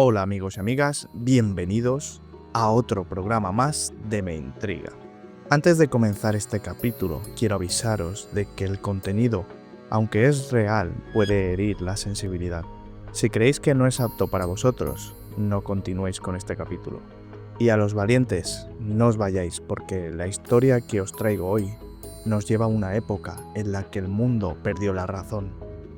Hola amigos y amigas, bienvenidos a otro programa más de Me Intriga. Antes de comenzar este capítulo, quiero avisaros de que el contenido, aunque es real, puede herir la sensibilidad. Si creéis que no es apto para vosotros, no continuéis con este capítulo. Y a los valientes, no os vayáis porque la historia que os traigo hoy nos lleva a una época en la que el mundo perdió la razón.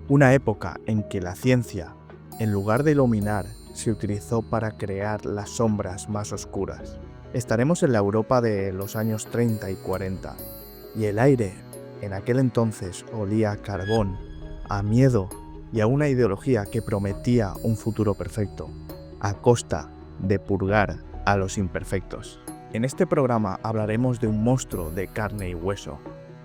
Una época en que la ciencia, en lugar de iluminar, se utilizó para crear las sombras más oscuras. Estaremos en la Europa de los años 30 y 40, y el aire en aquel entonces olía a carbón, a miedo y a una ideología que prometía un futuro perfecto, a costa de purgar a los imperfectos. En este programa hablaremos de un monstruo de carne y hueso,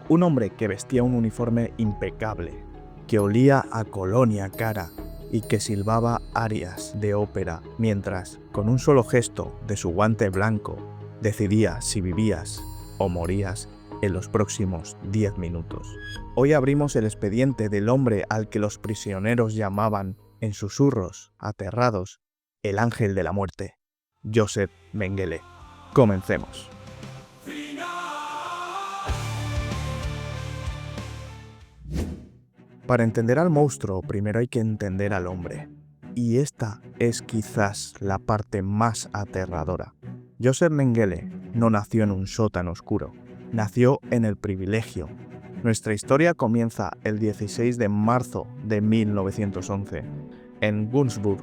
un hombre que vestía un uniforme impecable, que olía a colonia cara y que silbaba arias de ópera mientras, con un solo gesto de su guante blanco, decidía si vivías o morías en los próximos 10 minutos. Hoy abrimos el expediente del hombre al que los prisioneros llamaban, en susurros, aterrados, el ángel de la muerte, Joseph Mengele. Comencemos. Para entender al monstruo, primero hay que entender al hombre. Y esta es quizás la parte más aterradora. Joseph Mengele no nació en un sótano oscuro, nació en el privilegio. Nuestra historia comienza el 16 de marzo de 1911, en Günzburg,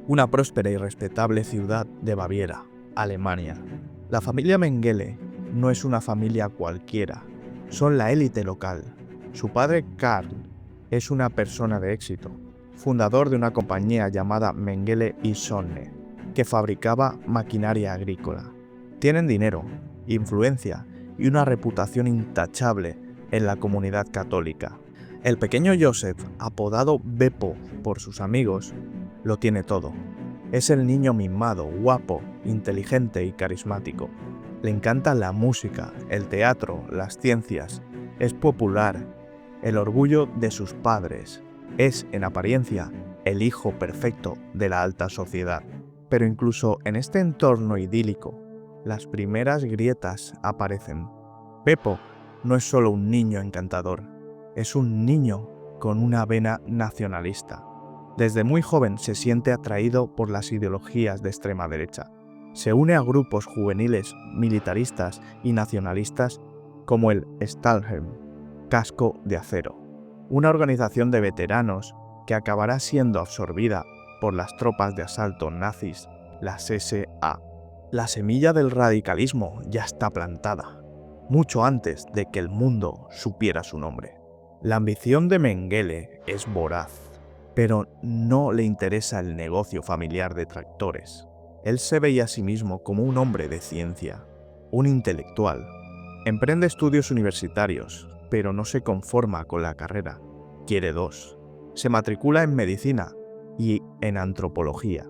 una próspera y respetable ciudad de Baviera, Alemania. La familia Mengele no es una familia cualquiera, son la élite local. Su padre Karl es una persona de éxito, fundador de una compañía llamada Mengele y Sonne, que fabricaba maquinaria agrícola. Tienen dinero, influencia y una reputación intachable en la comunidad católica. El pequeño Joseph, apodado Beppo por sus amigos, lo tiene todo. Es el niño mimado, guapo, inteligente y carismático. Le encanta la música, el teatro, las ciencias. Es popular, el orgullo de sus padres. Es, en apariencia, el hijo perfecto de la alta sociedad. Pero incluso en este entorno idílico, las primeras grietas aparecen. Beppo no es solo un niño encantador, es un niño con una vena nacionalista. Desde muy joven se siente atraído por las ideologías de extrema derecha. Se une a grupos juveniles, militaristas y nacionalistas como el Stahlhelm, Casco de Acero, una organización de veteranos que acabará siendo absorbida por las tropas de asalto nazis, las SA. La semilla del radicalismo ya está plantada, mucho antes de que el mundo supiera su nombre. La ambición de Mengele es voraz, pero no le interesa el negocio familiar de tractores. Él se veía a sí mismo como un hombre de ciencia, un intelectual. Emprende estudios universitarios, pero no se conforma con la carrera, quiere dos. Se matricula en medicina y en antropología.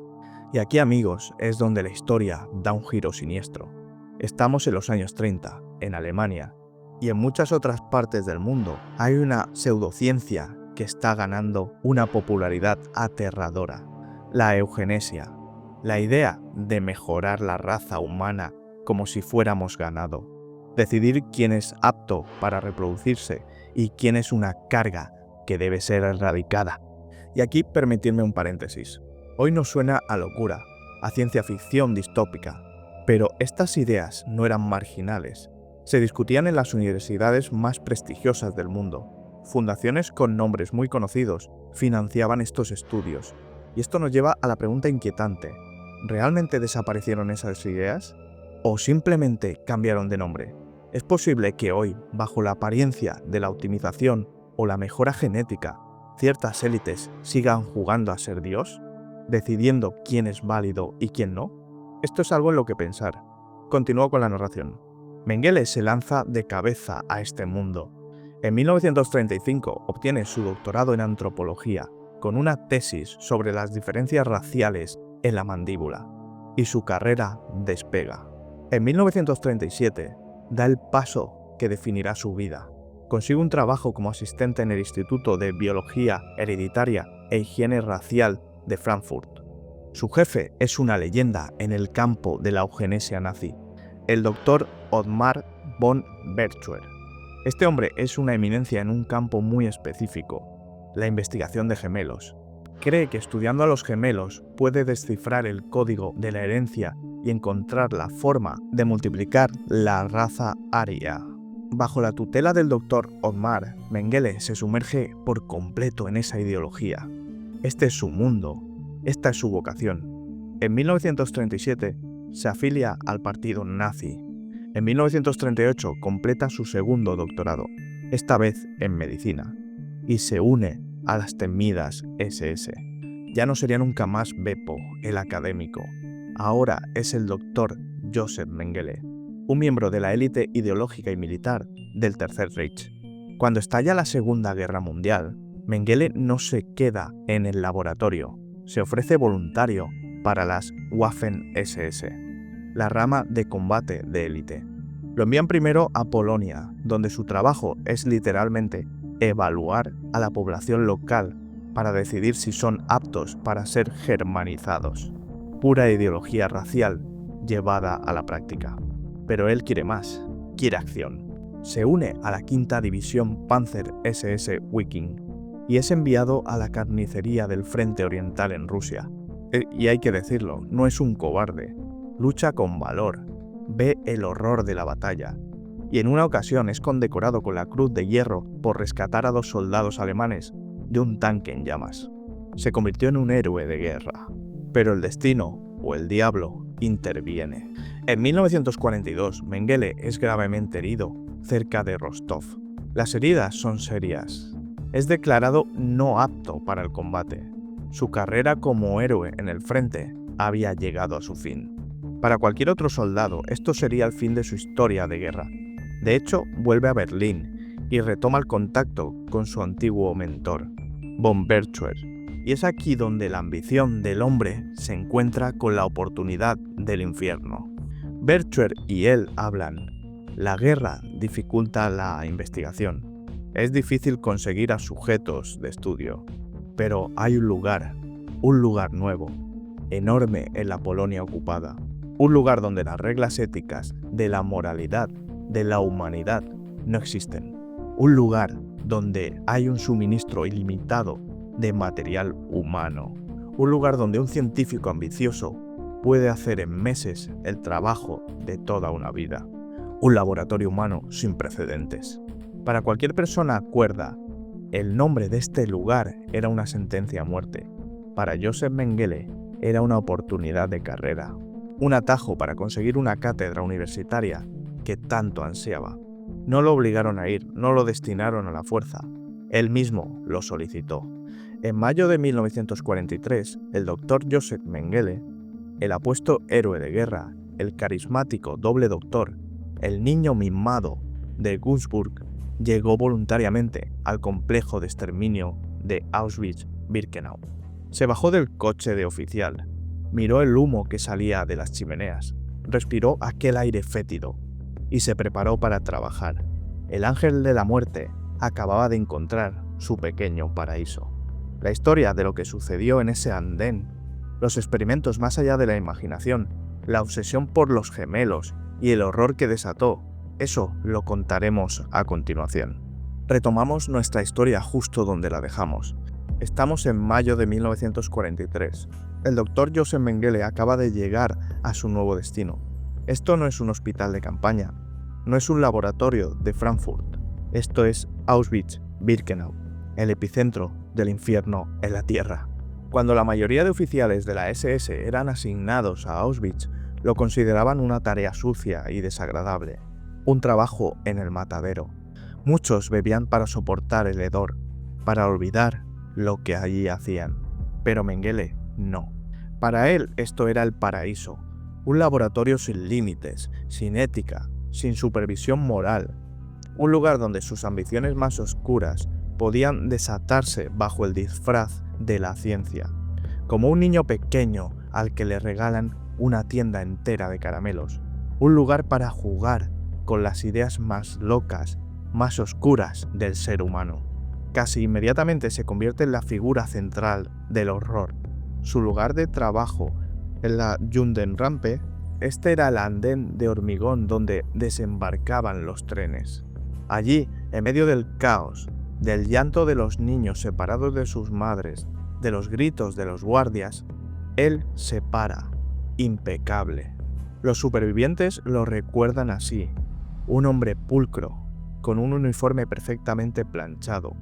Y aquí, amigos, es donde la historia da un giro siniestro. Estamos en los años 30, en Alemania, y en muchas otras partes del mundo hay una pseudociencia que está ganando una popularidad aterradora. La eugenesia, la idea de mejorar la raza humana como si fuéramos ganado. Decidir quién es apto para reproducirse y quién es una carga que debe ser erradicada. Y aquí permitidme un paréntesis. Hoy nos suena a locura, a ciencia ficción distópica, pero estas ideas no eran marginales. Se discutían en las universidades más prestigiosas del mundo. Fundaciones con nombres muy conocidos financiaban estos estudios. Y esto nos lleva a la pregunta inquietante. ¿Realmente desaparecieron esas ideas? ¿O simplemente cambiaron de nombre? ¿Es posible que hoy, bajo la apariencia de la optimización o la mejora genética, ciertas élites sigan jugando a ser Dios, decidiendo quién es válido y quién no? Esto es algo en lo que pensar. Continúo con la narración. Mengele se lanza de cabeza a este mundo. En 1935 obtiene su doctorado en antropología, con una tesis sobre las diferencias raciales en la mandíbula, y su carrera despega. En 1937 da el paso que definirá su vida. Consigue un trabajo como asistente en el Instituto de Biología Hereditaria e Higiene Racial de Frankfurt. Su jefe es una leyenda en el campo de la eugenesia nazi, el Dr. Ottmar von Berchtesgaden. Este hombre es una eminencia en un campo muy específico, la investigación de gemelos. Cree que estudiando a los gemelos puede descifrar el código de la herencia y encontrar la forma de multiplicar la raza aria. Bajo la tutela del Dr. Ottmar, Mengele se sumerge por completo en esa ideología. Este es su mundo, esta es su vocación. En 1937 se afilia al partido nazi. En 1938 completa su segundo doctorado, esta vez en medicina, y se une a las temidas SS. Ya no sería nunca más Beppo, el académico. Ahora es el Dr. Joseph Mengele, un miembro de la élite ideológica y militar del Tercer Reich. Cuando estalla la Segunda Guerra Mundial, Mengele no se queda en el laboratorio, se ofrece voluntario para las Waffen-SS, la rama de combate de élite. Lo envían primero a Polonia, donde su trabajo es literalmente evaluar a la población local para decidir si son aptos para ser germanizados. Pura ideología racial llevada a la práctica. Pero él quiere más, quiere acción. Se une a la 5ª División Panzer SS Wiking y es enviado a la carnicería del Frente Oriental en Rusia. Y hay que decirlo, no es un cobarde, lucha con valor, ve el horror de la batalla, y en una ocasión es condecorado con la Cruz de Hierro por rescatar a 2 soldados alemanes de un tanque en llamas. Se convirtió en un héroe de guerra, pero el destino, o el diablo, interviene. En 1942, Mengele es gravemente herido cerca de Rostov. Las heridas son serias. Es declarado no apto para el combate. Su carrera como héroe en el frente había llegado a su fin. Para cualquier otro soldado, esto sería el fin de su historia de guerra. De hecho, vuelve a Berlín y retoma el contacto con su antiguo mentor, von Berchtesgaden. Y es aquí donde la ambición del hombre se encuentra con la oportunidad del infierno. Berchtesgaden y él hablan. La guerra dificulta la investigación. Es difícil conseguir a sujetos de estudio. Pero hay un lugar nuevo, enorme en la Polonia ocupada. Un lugar donde las reglas éticas de la moralidad, de la humanidad, no existen. Un lugar donde hay un suministro ilimitado de material humano. Un lugar donde un científico ambicioso puede hacer en meses el trabajo de toda una vida. Un laboratorio humano sin precedentes. Para cualquier persona cuerda, el nombre de este lugar era una sentencia a muerte. Para Joseph Mengele era una oportunidad de carrera, un atajo para conseguir una cátedra universitaria que tanto ansiaba. No lo obligaron a ir, no lo destinaron a la fuerza. Él mismo lo solicitó. En mayo de 1943, el Dr. Joseph Mengele, el apuesto héroe de guerra, el carismático doble doctor, el niño mimado de Günzburg, llegó voluntariamente al complejo de exterminio de Auschwitz-Birkenau. Se bajó del coche de oficial, miró el humo que salía de las chimeneas, respiró aquel aire fétido y se preparó para trabajar. El ángel de la muerte acababa de encontrar su pequeño paraíso. La historia de lo que sucedió en ese andén, los experimentos más allá de la imaginación, la obsesión por los gemelos y el horror que desató, eso lo contaremos a continuación. Retomamos nuestra historia justo donde la dejamos. Estamos en mayo de 1943. El Dr. Joseph Mengele acaba de llegar a su nuevo destino. Esto no es un hospital de campaña, no es un laboratorio de Frankfurt. Esto es Auschwitz-Birkenau, el epicentro del infierno en la tierra. Cuando la mayoría de oficiales de la SS eran asignados a Auschwitz, lo consideraban una tarea sucia y desagradable, un trabajo en el matadero. Muchos bebían para soportar el hedor, para olvidar lo que allí hacían. Pero Mengele no. Para él esto era el paraíso, un laboratorio sin límites, sin ética, sin supervisión moral, un lugar donde sus ambiciones más oscuras podían desatarse bajo el disfraz de la ciencia, como un niño pequeño al que le regalan una tienda entera de caramelos, un lugar para jugar con las ideas más locas, más oscuras del ser humano. Casi inmediatamente se convierte en la figura central del horror. su lugar de trabajo en la Jundenrampe. Este era el andén de hormigón donde desembarcaban los trenes. Allí, en medio del caos, del llanto de los niños separados de sus madres, de los gritos de los guardias, él se para, impecable. Los supervivientes lo recuerdan así: un hombre pulcro, con un uniforme perfectamente planchado.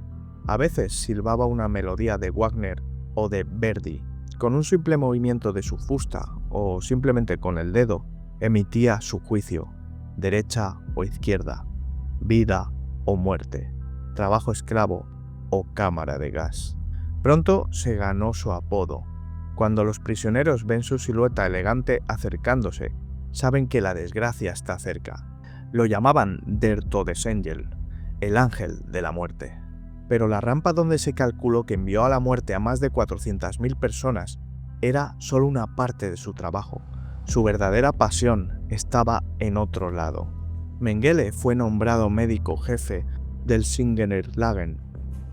A veces silbaba una melodía de Wagner o de Verdi. Con un simple movimiento de su fusta o simplemente con el dedo, emitía su juicio: derecha o izquierda, vida o muerte, trabajo esclavo o cámara de gas. Pronto se ganó su apodo. Cuando los prisioneros ven su silueta elegante acercándose, saben que la desgracia está cerca. Lo llamaban Der Todesengel, el ángel de la muerte. Pero la rampa donde se calculó que envió a la muerte a más de 400.000 personas era solo una parte de su trabajo. Su verdadera pasión estaba en otro lado. Mengele fue nombrado médico jefe del Singenerlagen,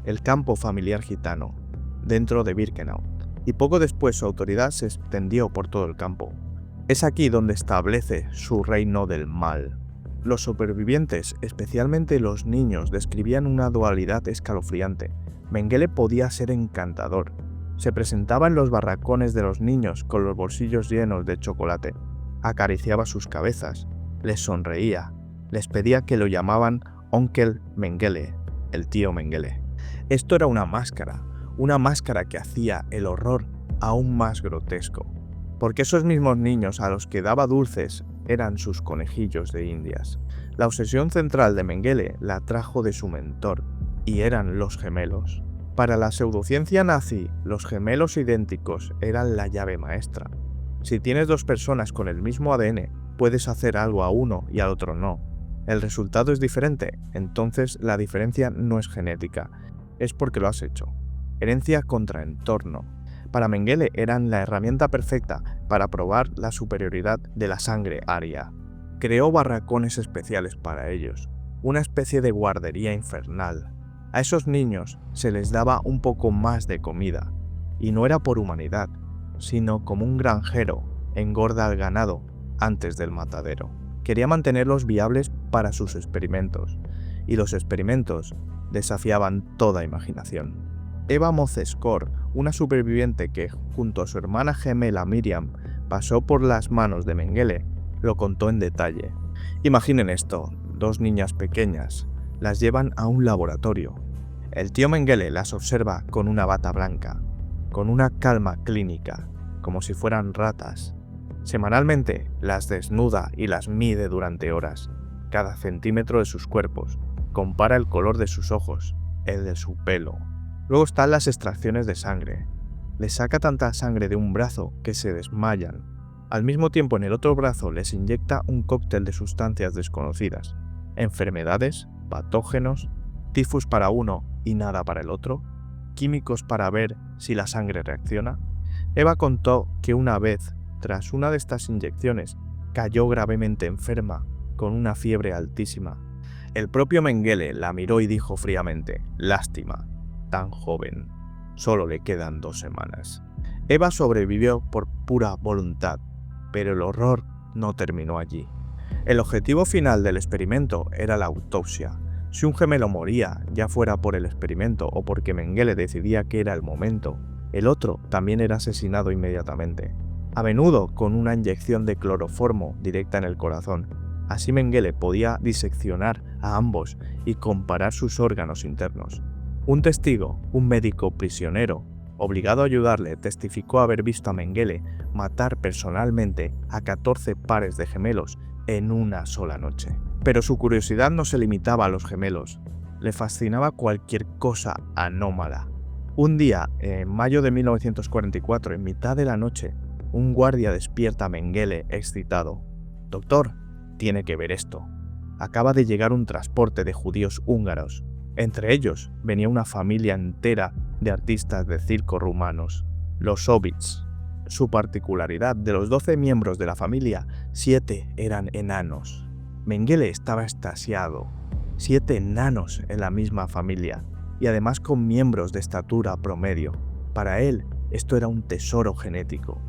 el campo familiar gitano, dentro de Birkenau, y poco después su autoridad se extendió por todo el campo. Es aquí donde establece su reino del mal. Los supervivientes, especialmente los niños, describían una dualidad escalofriante. Mengele podía ser encantador. Se presentaba en los barracones de los niños con los bolsillos llenos de chocolate. Acariciaba sus cabezas, les sonreía, les pedía que lo llamaban Onkel Mengele, el tío Mengele. Esto era una máscara que hacía el horror aún más grotesco. Porque esos mismos niños a los que daba dulces eran sus conejillos de indias. La obsesión central de Mengele la trajo de su mentor, y eran los gemelos. Para la pseudociencia nazi, los gemelos idénticos eran la llave maestra. Si tienes dos personas con el mismo ADN, puedes hacer algo a uno y al otro no. El resultado es diferente, entonces la diferencia no es genética, es porque lo has hecho. Herencia contra entorno. Para Mengele eran la herramienta perfecta para probar la superioridad de la sangre aria. Creó barracones especiales para ellos, una especie de guardería infernal. A esos niños se les daba un poco más de comida, y no era por humanidad, sino como un granjero engorda al ganado antes del matadero. Quería mantenerlos viables para sus experimentos, y los experimentos desafiaban toda imaginación. Eva Mozeskor, una superviviente que, junto a su hermana gemela Miriam, pasó por las manos de Mengele, lo contó en detalle. Imaginen esto: dos niñas pequeñas, las llevan a un laboratorio. El tío Mengele las observa con una bata blanca, con una calma clínica, como si fueran ratas. Semanalmente las desnuda y las mide durante horas, cada centímetro de sus cuerpos, compara el color de sus ojos, el de su pelo. Luego están las extracciones de sangre. Les saca tanta sangre de un brazo que se desmayan. Al mismo tiempo, en el otro brazo les inyecta un cóctel de sustancias desconocidas. Enfermedades, patógenos, tifus para uno y nada para el otro, químicos para ver si la sangre reacciona. Eva contó que una vez, tras una de estas inyecciones, cayó gravemente enferma, con una fiebre altísima. El propio Mengele la miró y dijo fríamente: «Lástima, tan joven, solo le quedan 2 semanas». Eva sobrevivió por pura voluntad, pero el horror no terminó allí. El objetivo final del experimento era la autopsia. Si un gemelo moría, ya fuera por el experimento o porque Mengele decidía que era el momento, el otro también era asesinado inmediatamente, a menudo con una inyección de cloroformo directa en el corazón. Así Mengele podía diseccionar a ambos y comparar sus órganos internos. Un testigo, un médico prisionero, obligado a ayudarle, testificó haber visto a Mengele matar personalmente a 14 pares de gemelos en una sola noche. Pero su curiosidad no se limitaba a los gemelos, le fascinaba cualquier cosa anómala. Un día, en mayo de 1944, en mitad de la noche, un guardia despierta a Mengele excitado. «Doctor, tiene que ver esto. Acaba de llegar un transporte de judíos húngaros. Entre ellos venía una familia entera de artistas de circo rumanos, los Ovitz. Su particularidad: de los 12 miembros de la familia, 7 eran enanos». Mengele estaba extasiado. 7 enanos en la misma familia, y además con miembros de estatura promedio. Para él, Esto era un tesoro genético.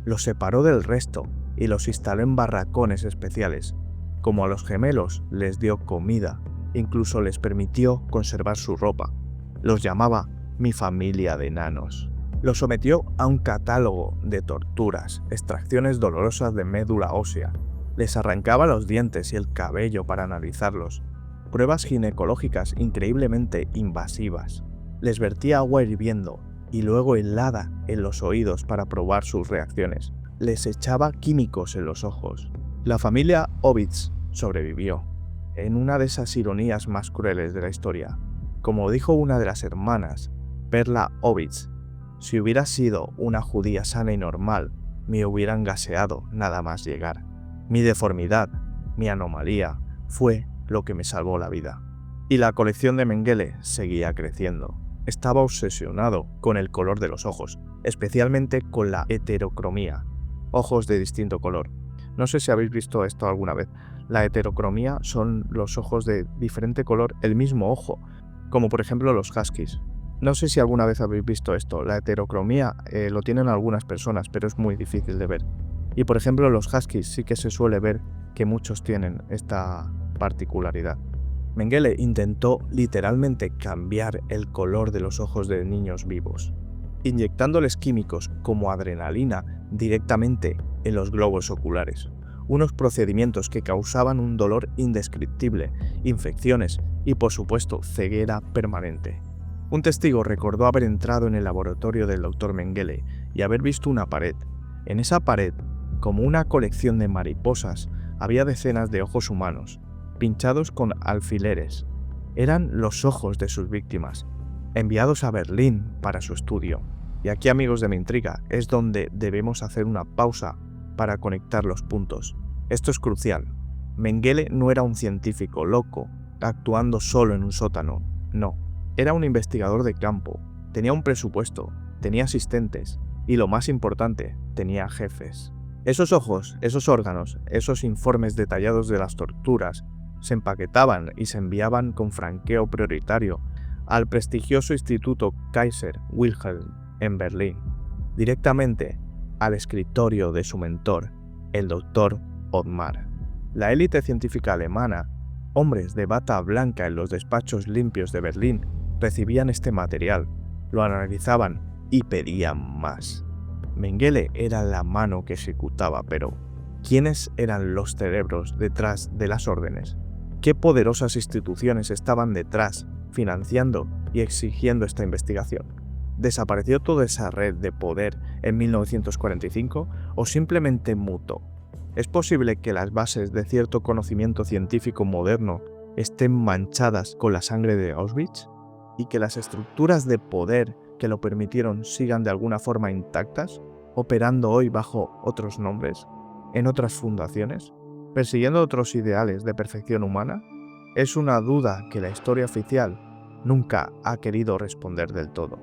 Los separó del resto y los instaló en barracones especiales. Como a los gemelos les dio comida, incluso les permitió conservar su ropa. Los llamaba mi familia de enanos. Los sometió a un catálogo de torturas, extracciones dolorosas de médula ósea. Les arrancaba los dientes y el cabello para analizarlos. Pruebas ginecológicas increíblemente invasivas. Les vertía agua hirviendo y luego helada en los oídos para probar sus reacciones. Les echaba químicos en los ojos. La familia Ovitz sobrevivió, en una de esas ironías más crueles de la historia. Como dijo una de las hermanas, Perla Ovitz, si hubiera sido una judía sana y normal, me hubieran gaseado nada más llegar. Mi deformidad, mi anomalía, fue lo que me salvó la vida. Y la colección de Mengele seguía creciendo. Estaba obsesionado con el color de los ojos, especialmente con la heterocromía, ojos de distinto color. No sé si habéis visto esto alguna vez. La heterocromía son los ojos de diferente color, el mismo ojo, como por ejemplo los huskies. No sé si alguna vez habéis visto esto. La heterocromía lo tienen algunas personas, pero es muy difícil de ver. Y por ejemplo los huskies sí que se suele ver que muchos tienen esta particularidad. Mengele intentó literalmente cambiar el color de los ojos de niños vivos, inyectándoles químicos como adrenalina directamente en los globos oculares, unos procedimientos que causaban un dolor indescriptible, infecciones y por supuesto ceguera permanente. Un testigo recordó haber entrado en el laboratorio del Dr. Mengele y haber visto una pared. En esa pared, como una colección de mariposas, había decenas de ojos humanos, pinchados con alfileres. Eran los ojos de sus víctimas, enviados a Berlín para su estudio. Y aquí, amigos de Mi Intriga, es donde debemos hacer una pausa para conectar los puntos. Esto es crucial. Mengele no era un científico loco, actuando solo en un sótano. No, era un investigador de campo. Tenía un presupuesto, tenía asistentes y, lo más importante, tenía jefes. Esos ojos, esos órganos, esos informes detallados de las torturas se empaquetaban y se enviaban con franqueo prioritario al prestigioso Instituto Kaiser Wilhelm en Berlín, directamente al escritorio de su mentor, el Dr. Ottmar. La élite científica alemana, hombres de bata blanca en los despachos limpios de Berlín, recibían este material, lo analizaban y pedían más. Mengele era la mano que ejecutaba, pero ¿quiénes eran los cerebros detrás de las órdenes? ¿Qué poderosas instituciones estaban detrás, financiando y exigiendo esta investigación? ¿Desapareció toda esa red de poder en 1945 o simplemente mutó? ¿Es posible que las bases de cierto conocimiento científico moderno estén manchadas con la sangre de Auschwitz? ¿Y que las estructuras de poder que lo permitieron sigan de alguna forma intactas, operando hoy bajo otros nombres, en otras fundaciones, persiguiendo otros ideales de perfección humana? Es una duda que la historia oficial nunca ha querido responder del todo.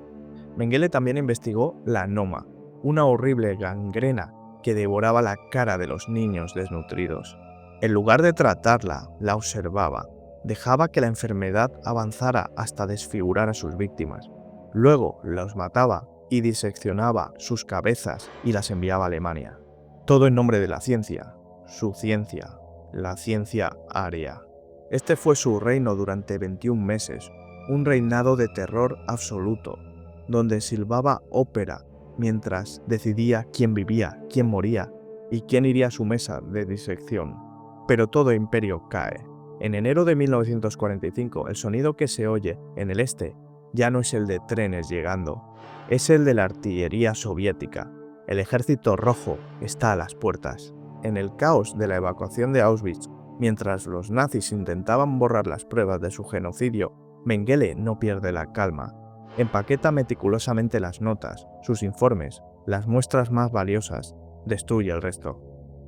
Mengele también investigó la anoma, una horrible gangrena que devoraba la cara de los niños desnutridos. En lugar de tratarla, la observaba, dejaba que la enfermedad avanzara hasta desfigurar a sus víctimas. Luego los mataba y diseccionaba sus cabezas y las enviaba a Alemania. Todo en nombre de la ciencia, su ciencia, la ciencia aria. Este fue su reino durante 21 meses, un reinado de terror absoluto, donde silbaba ópera mientras decidía quién vivía, quién moría y quién iría a su mesa de disección. Pero todo imperio cae. En enero de 1945, el sonido que se oye en el este ya no es el de trenes llegando, es el de la artillería soviética. El ejército rojo está a las puertas. En el caos de la evacuación de Auschwitz, mientras los nazis intentaban borrar las pruebas de su genocidio, Mengele no pierde la calma. Empaqueta meticulosamente las notas, sus informes, las muestras más valiosas, destruye el resto.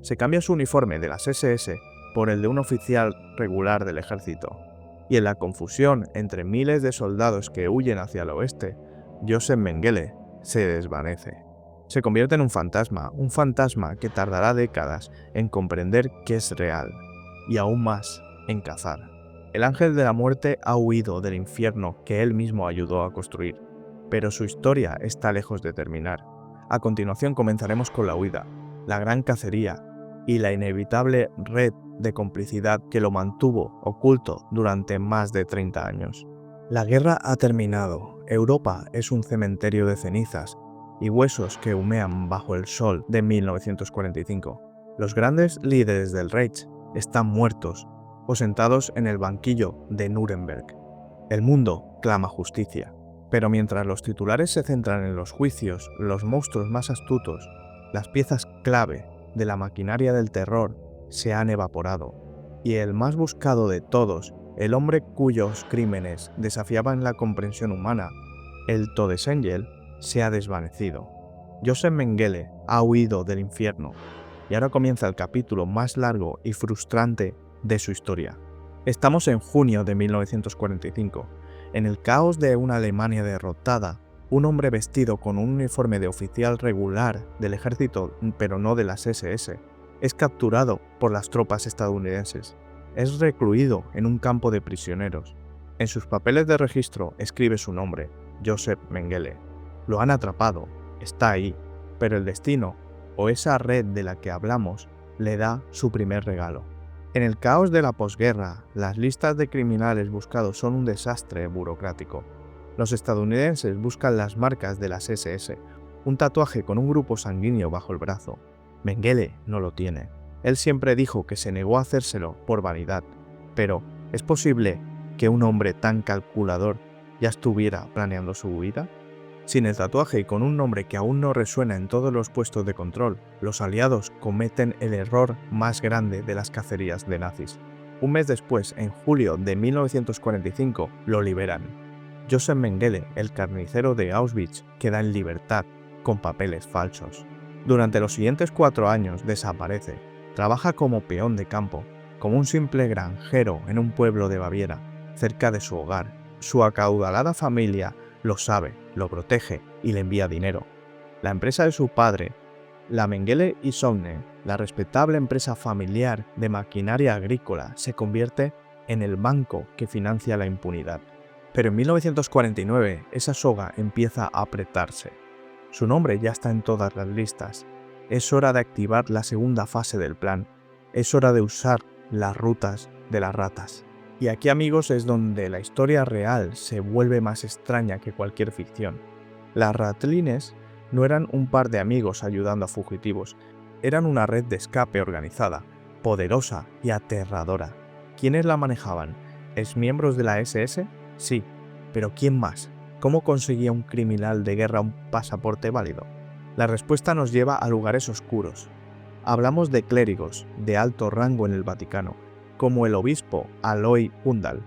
Se cambia su uniforme de las SS por el de un oficial regular del ejército. Y en la confusión entre miles de soldados que huyen hacia el oeste, Joseph Mengele se desvanece. Se convierte en un fantasma que tardará décadas en comprender que es real, y aún más en cazar. El ángel de la muerte ha huido del infierno que él mismo ayudó a construir. pero su historia está lejos de terminar. A continuación comenzaremos con la huida, la gran cacería y la inevitable red de complicidad que lo mantuvo oculto durante más de 30 años. La guerra ha terminado, Europa es un cementerio de cenizas y huesos que humean bajo el sol de 1945. Los grandes líderes del Reich están muertos o sentados en el banquillo de Nuremberg. El mundo clama justicia, pero mientras los titulares se centran en los juicios, los monstruos más astutos, las piezas clave de la maquinaria del terror se han evaporado, y el más buscado de todos, el hombre cuyos crímenes desafiaban la comprensión humana, el Todesengel, se ha desvanecido. Joseph Mengele ha huido del infierno, y ahora comienza el capítulo más largo y frustrante de su historia. Estamos en junio de 1945. En el caos de una Alemania derrotada, un hombre vestido con un uniforme de oficial regular del ejército, pero no de las SS, es capturado por las tropas estadounidenses. Es recluido en un campo de prisioneros. En sus papeles de registro escribe su nombre, Joseph Mengele. Lo han atrapado, está ahí, pero el destino, o esa red de la que hablamos, le da su primer regalo. En el caos de la posguerra, las listas de criminales buscados son un desastre burocrático. Los estadounidenses buscan las marcas de las SS, un tatuaje con un grupo sanguíneo bajo el brazo. Mengele no lo tiene. Él siempre dijo que se negó a hacérselo por vanidad, pero ¿es posible que un hombre tan calculador ya estuviera planeando su huida? Sin el tatuaje y con un nombre que aún no resuena en todos los puestos de control, los aliados cometen el error más grande de las cacerías de nazis. Un mes después, en julio de 1945, lo liberan. Joseph Mengele, el carnicero de Auschwitz, queda en libertad, con papeles falsos. Durante los siguientes 4 años desaparece. Trabaja como peón de campo, como un simple granjero en un pueblo de Baviera, cerca de su hogar. Su acaudalada familia lo sabe, lo protege y le envía dinero. La empresa de su padre, la Mengele y Sohne, la respetable empresa familiar de maquinaria agrícola, se convierte en el banco que financia la impunidad. Pero en 1949 esa soga empieza a apretarse. Su nombre ya está en todas las listas. Es hora de activar la segunda fase del plan. Es hora de usar las rutas de las ratas. Y aquí, amigos, es donde la historia real se vuelve más extraña que cualquier ficción. Las ratlines no eran un par de amigos ayudando a fugitivos, eran una red de escape organizada, poderosa y aterradora. ¿Quiénes la manejaban? ¿Exmiembros de la SS? Sí, pero ¿quién más? ¿Cómo conseguía un criminal de guerra un pasaporte válido? La respuesta nos lleva a lugares oscuros. Hablamos de clérigos de alto rango en el Vaticano, como el obispo Aloy Hundal,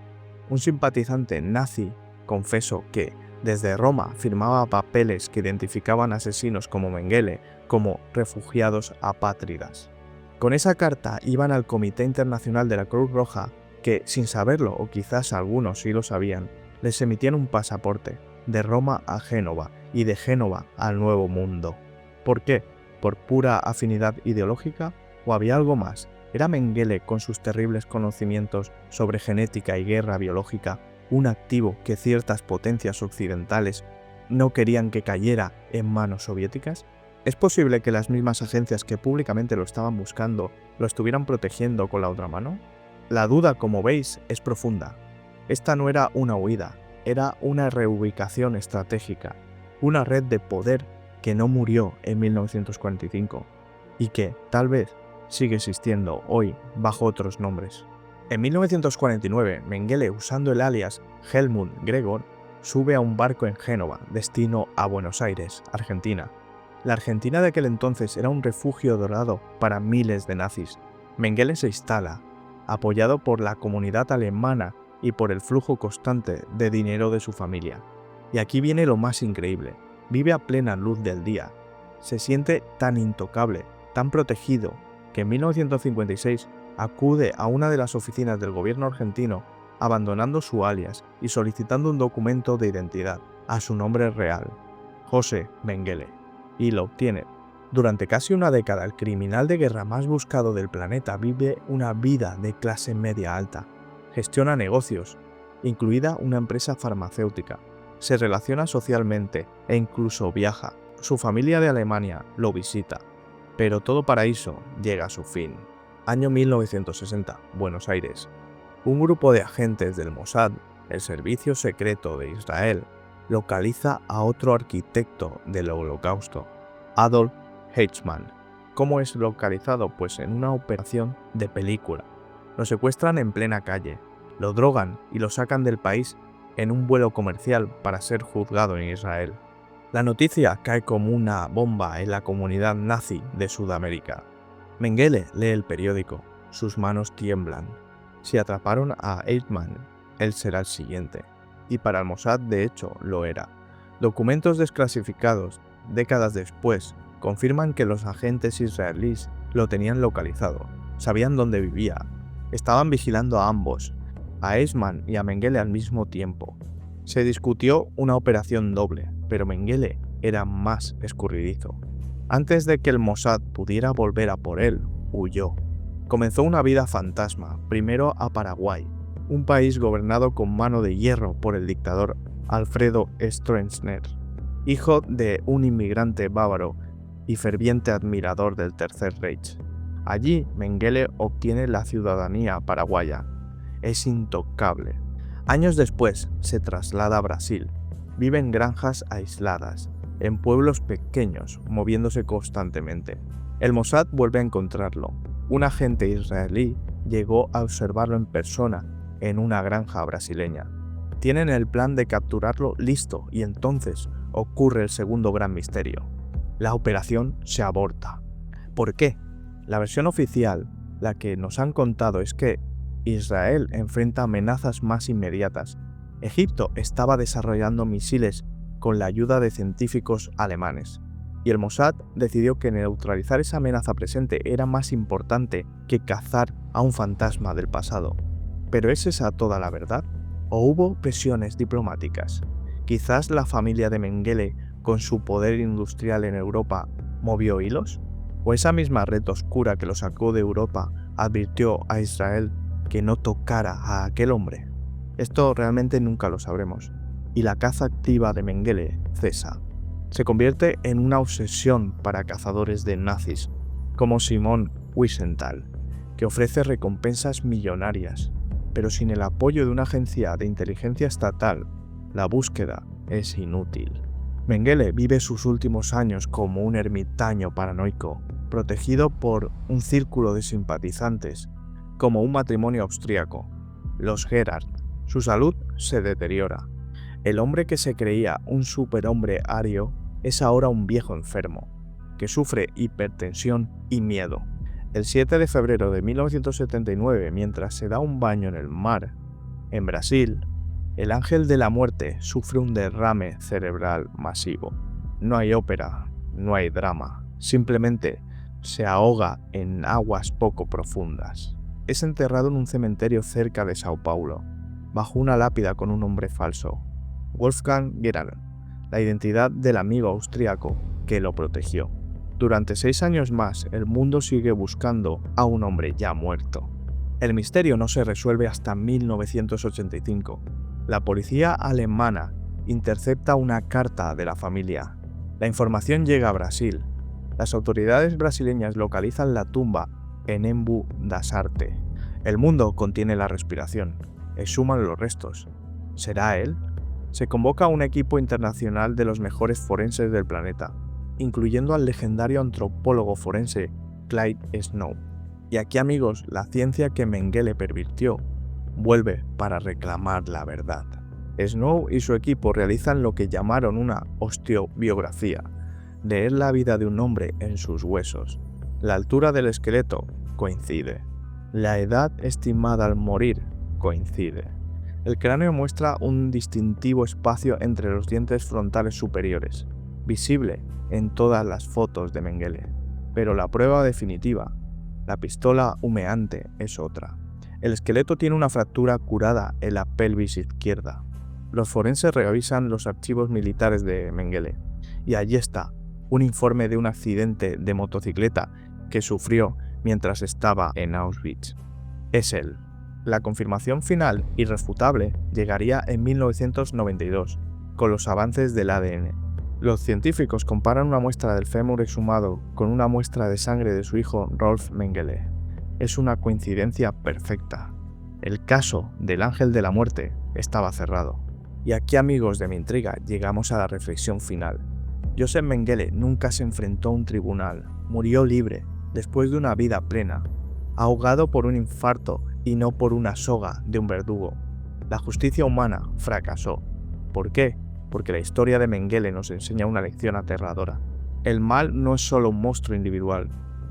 un simpatizante nazi, confeso que, desde Roma, firmaba papeles que identificaban asesinos como Mengele como refugiados apátridas. Con esa carta iban al Comité Internacional de la Cruz Roja, que, sin saberlo, o quizás algunos sí lo sabían, les emitían un pasaporte, de Roma a Génova y de Génova al Nuevo Mundo. ¿Por qué? ¿Por pura afinidad ideológica? ¿O había algo más? ¿Era Mengele, con sus terribles conocimientos sobre genética y guerra biológica, un activo que ciertas potencias occidentales no querían que cayera en manos soviéticas? ¿Es posible que las mismas agencias que públicamente lo estaban buscando lo estuvieran protegiendo con la otra mano? La duda, como veis, es profunda. Esta no era una huida, era una reubicación estratégica, una red de poder que no murió en 1945 y que, tal vez, sigue existiendo hoy bajo otros nombres. En 1949, Mengele, usando el alias Helmut Gregor, sube a un barco en Génova, destino a Buenos Aires, Argentina. La Argentina de aquel entonces era un refugio dorado para miles de nazis. Mengele se instala, apoyado por la comunidad alemana y por el flujo constante de dinero de su familia. Y aquí viene lo más increíble. Vive a plena luz del día. Se siente tan intocable, tan protegido, que en 1956 acude a una de las oficinas del gobierno argentino, abandonando su alias y solicitando un documento de identidad a su nombre real, José Mengele, y lo obtiene. Durante casi una década, el criminal de guerra más buscado del planeta vive una vida de clase media alta. Gestiona negocios, incluida una empresa farmacéutica. se relaciona socialmente e incluso viaja. Su familia de Alemania lo visita. Pero todo paraíso llega a su fin. Año 1960, Buenos Aires. Un grupo de agentes del Mossad, el servicio secreto de Israel, localiza a otro arquitecto del Holocausto, Adolf Eichmann. ¿Cómo es localizado? Pues en una operación de película. Lo secuestran en plena calle, lo drogan y lo sacan del país en un vuelo comercial para ser juzgado en Israel. La noticia cae como una bomba en la comunidad nazi de Sudamérica. Mengele lee el periódico, sus manos tiemblan. Si atraparon a Eichmann, él será el siguiente. Y para el Mossad, de hecho, lo era. Documentos desclasificados, décadas después, confirman que los agentes israelíes lo tenían localizado, sabían dónde vivía, estaban vigilando a ambos, a Eichmann y a Mengele al mismo tiempo. Se discutió una operación doble, pero Mengele era más escurridizo. Antes de que el Mossad pudiera volver a por él, huyó. Comenzó una vida fantasma, primero a Paraguay, un país gobernado con mano de hierro por el dictador Alfredo Stroessner, hijo de un inmigrante bávaro y ferviente admirador del Tercer Reich. Allí, Mengele obtiene la ciudadanía paraguaya. Es intocable. Años después, se traslada a Brasil. Vive en granjas aisladas, en pueblos pequeños, moviéndose constantemente. El Mossad vuelve a encontrarlo. Un agente israelí llegó a observarlo en persona en una granja brasileña. Tienen el plan de capturarlo listo y entonces ocurre el segundo gran misterio. La operación se aborta. ¿Por qué? La versión oficial, la que nos han contado, es que Israel enfrenta amenazas más inmediatas. Egipto estaba desarrollando misiles con la ayuda de científicos alemanes, y el Mossad decidió que neutralizar esa amenaza presente era más importante que cazar a un fantasma del pasado. ¿Pero es esa toda la verdad? ¿O hubo presiones diplomáticas? Quizás la familia de Mengele, con su poder industrial en Europa, movió hilos. ¿O esa misma red oscura que lo sacó de Europa advirtió a Israel que no tocara a aquel hombre? Esto realmente nunca lo sabremos. Y la caza activa de Mengele cesa. Se convierte en una obsesión para cazadores de nazis, como Simon Wiesenthal, que ofrece recompensas millonarias. Pero sin el apoyo de una agencia de inteligencia estatal, la búsqueda es inútil. Mengele vive sus últimos años como un ermitaño paranoico, protegido por un círculo de simpatizantes, como un matrimonio austríaco, los Gerard. Su salud se deteriora. El hombre que se creía un superhombre ario es ahora un viejo enfermo, que sufre hipertensión y miedo. El 7 de febrero de 1979, mientras se da un baño en el mar, en Brasil, el ángel de la muerte sufre un derrame cerebral masivo. No hay ópera, no hay drama, simplemente se ahoga en aguas poco profundas. Es enterrado en un cementerio cerca de Sao Paulo, bajo una lápida con un nombre falso, Wolfgang Gerhard, la identidad del amigo austríaco que lo protegió. Durante 6 años más, el mundo sigue buscando a un hombre ya muerto. El misterio no se resuelve hasta 1985. La policía alemana intercepta una carta de la familia. La información llega a Brasil. Las autoridades brasileñas localizan la tumba en Embu das Arte. El mundo contiene la respiración. Exhuman los restos. ¿Será él? Se convoca a un equipo internacional de los mejores forenses del planeta, incluyendo al legendario antropólogo forense Clyde Snow. Y aquí, amigos, la ciencia que Mengele pervirtió vuelve para reclamar la verdad. Snow y su equipo realizan lo que llamaron una osteobiografía, leer la vida de un hombre en sus huesos. La altura del esqueleto coincide. La edad estimada al morir coincide. El cráneo muestra un distintivo espacio entre los dientes frontales superiores, visible en todas las fotos de Mengele. Pero la prueba definitiva, la pistola humeante, es otra. El esqueleto tiene una fractura curada en la pelvis izquierda. Los forenses revisan los archivos militares de Mengele, y allí está, un informe de un accidente de motocicleta que sufrió mientras estaba en Auschwitz. Es él. La confirmación final, irrefutable, llegaría en 1992, con los avances del ADN. Los científicos comparan una muestra del fémur exhumado con una muestra de sangre de su hijo Rolf Mengele. Es una coincidencia perfecta. El caso del ángel de la muerte estaba cerrado. Y aquí, amigos de Mi Intriga, llegamos a la reflexión final. Joseph Mengele nunca se enfrentó a un tribunal, murió libre, después de una vida plena, ahogado por un infarto y no por una soga de un verdugo. La justicia humana fracasó. ¿Por qué? Porque la historia de Mengele nos enseña una lección aterradora. El mal no es solo un monstruo individual,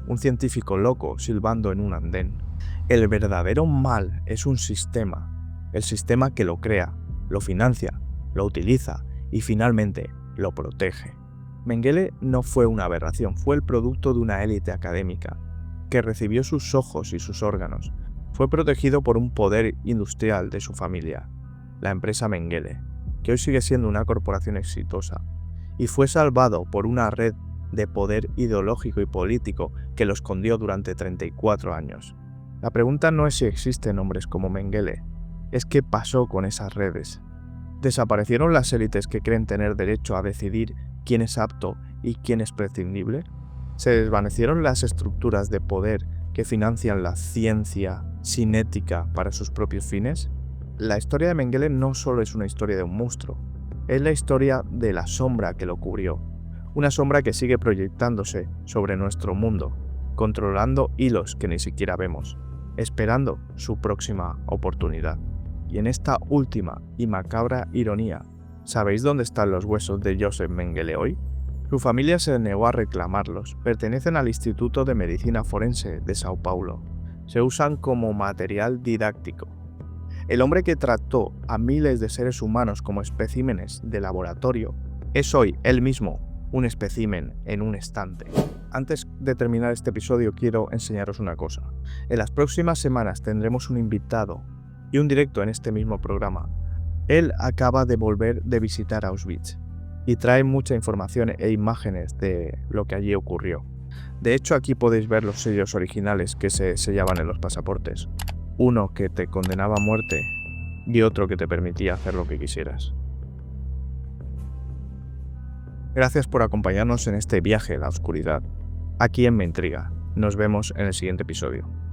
un científico loco silbando en un andén. El verdadero mal es un sistema, el sistema que lo crea, lo financia, lo utiliza y finalmente lo protege. Mengele no fue una aberración, fue el producto de una élite académica que recibió sus ojos y sus órganos. Fue protegido por un poder industrial de su familia, la empresa Mengele, que hoy sigue siendo una corporación exitosa, y fue salvado por una red de poder ideológico y político que lo escondió durante 34 años. La pregunta no es si existen hombres como Mengele, es qué pasó con esas redes. ¿Desaparecieron las élites que creen tener derecho a decidir quién es apto y quién es prescindible? ¿Se desvanecieron las estructuras de poder que financian la ciencia sin ética para sus propios fines? La historia de Mengele no solo es una historia de un monstruo, es la historia de la sombra que lo cubrió, una sombra que sigue proyectándose sobre nuestro mundo, controlando hilos que ni siquiera vemos, esperando su próxima oportunidad. Y en esta última y macabra ironía, ¿sabéis dónde están los huesos de Joseph Mengele hoy? Su familia se negó a reclamarlos, pertenecen al Instituto de Medicina Forense de Sao Paulo. Se usan como material didáctico. El hombre que trató a miles de seres humanos como especímenes de laboratorio es hoy él mismo un espécimen en un estante. Antes de terminar este episodio quiero enseñaros una cosa. En las próximas semanas tendremos un invitado y un directo en este mismo programa. Él acaba de volver de visitar Auschwitz y trae mucha información e imágenes de lo que allí ocurrió. De hecho, aquí podéis ver los sellos originales que se sellaban en los pasaportes. Uno que te condenaba a muerte y otro que te permitía hacer lo que quisieras. Gracias por acompañarnos en este viaje a la oscuridad. Aquí en Mi Intriga. Nos vemos en el siguiente episodio.